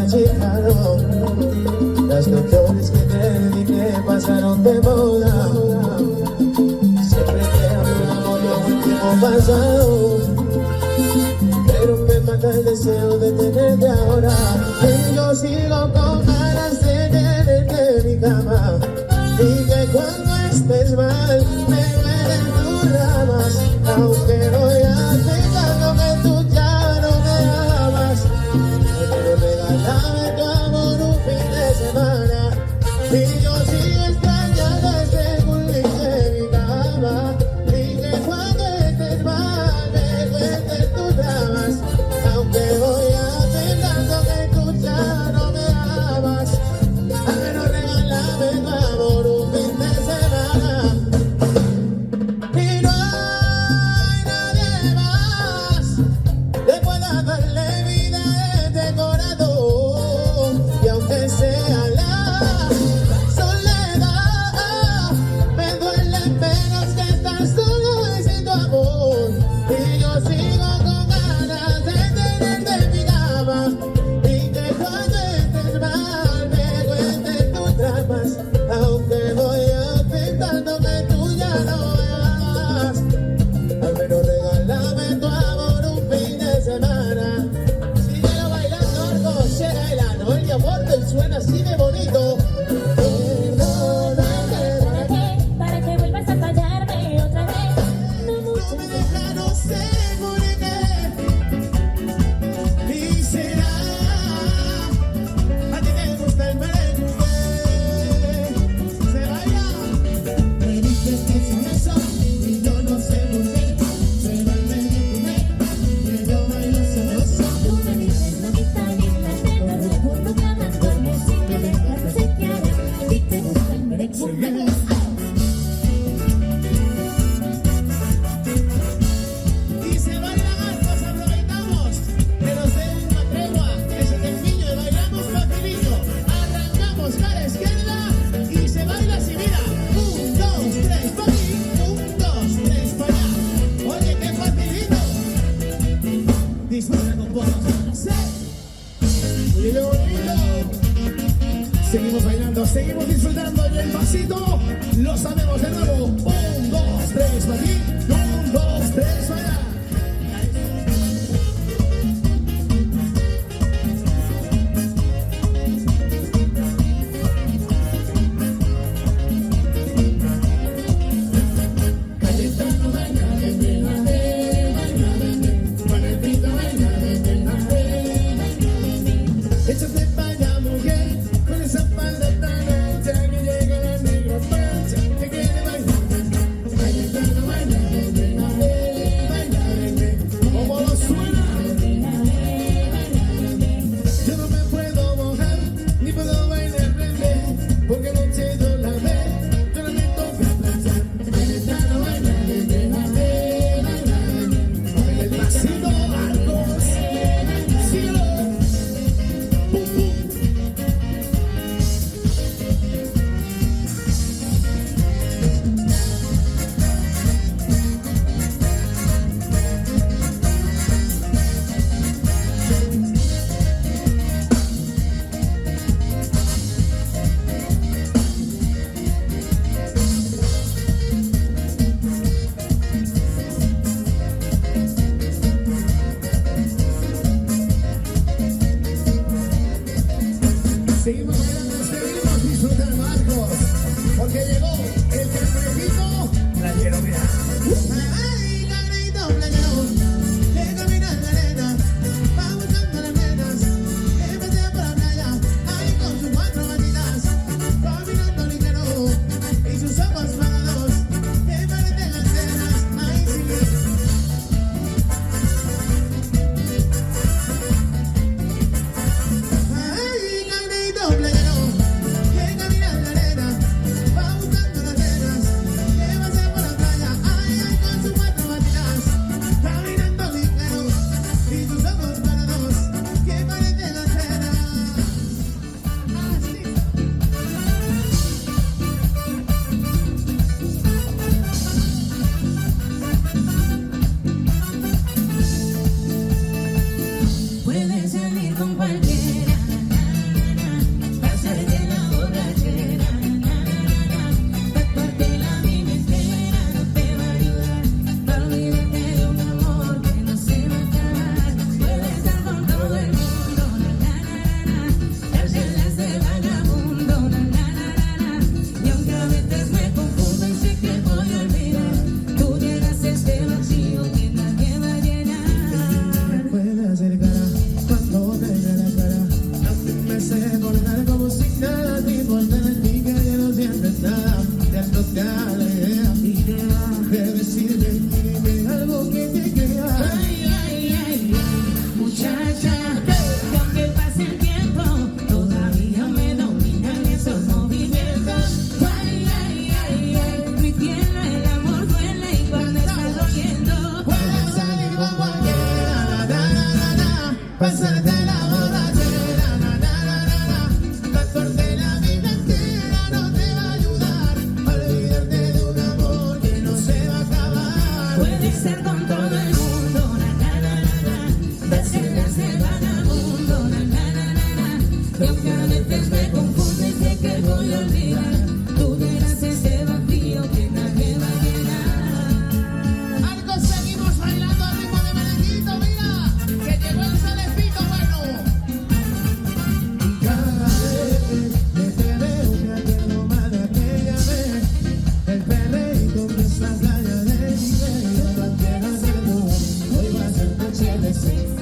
chica, las canciones que te dediqué pasaron de moda. Siempre te amo lo último pasado, pero me mata el deseo de tenerte ahora. Y yo sigo con ganas de tenerte en mi cama, y que cuando estés mal me duelen tus ramas. Aunque voy aceptando que tú ya no me amas, pero regálame tu amor un fin de semana. Y yo sigo extrañando ese culito de mi cama, y que cuando estés mal me cuentes tus dramas. Aunque voy aceptando que tú ya no me amas, pero regálame tu amor un fin de semana. Y no hay nadie más que pueda darle vida a este corazón. Y aunque sea la soledad, me duele menos que estar solo y sin tu amor. Y yo sigo con ganas de tenerte en mi cama, y que cuando estés mal me cuentes tus dramas. Aunque voy aceptando que tú ya no me amas, al menos regálame tu amor un fin de semana. Síguelo bailando, Arco, sigue bailando. El amor que suena así de bonito. Perdóname, Para que vuelvas a fallarme otra vez. no me deja, no sé por qué. Y será a ti te gusta el merengue. Se baila. Me dices que son eso y yo no sé por qué. Pero al merengue que yo bailo sabroso. Tú me dices lo que está bien, te lo junto cada porque si me dejas sé que haré. Y te gusta el merengue. Y se bailan hartos, aprovechamos que nos den una tregua, que se termine, bailamos facilito. Arrancamos cara izquierda y se baila así, mira. 1, 2, 3, pa' aquí, 1, 2, 3, pa' allá. Oye, qué facilito. Disfruta con vos. Muy bonito. Seguimos bailando, seguimos disfrutando y el pasito lo sabemos de nuevo. 1, 2, 3, pa' aquí, 1, 2, 3, pa' allá. Cayetano, bailame, bailame, bailame, Juanetita, bailame, bailame. Échate pa' allá, mujer, con esa falda tan ancha que llega a la negra pancha, que quiere bailar. Cayetano, bailame, bailame, bailame, como lo suena. Yo no me puedo mojar, ni puedo bailar prender, porque noche yo la ve, yo no me toca planchar. Cayetano, bailame, bailame, bailame, baila el pasito, Arcos, síguelo. Pum, pum. pasarte la borrachera, na, na, na, na, na. La suerte la vida entera no te va a ayudar a olvidarte de un amor que no se va a acabar. Puede ser con todo el mundo, na, na, na, na, na. Hacerse vagabundo, na, na, na, na, na. Y aunque a veces me confunde, sé que voy a olvidar. Tú verás ese vacío que nadie va a llenar. Algo seguimos bailando al ritmo de merenguito, mira, que llegó el salecito bueno. Cada vez que te veo me acuerdo más de aquella vez. El perreíto que estás allá de mi vida, no te vas a hacer, hoy va a ser noche de sexo.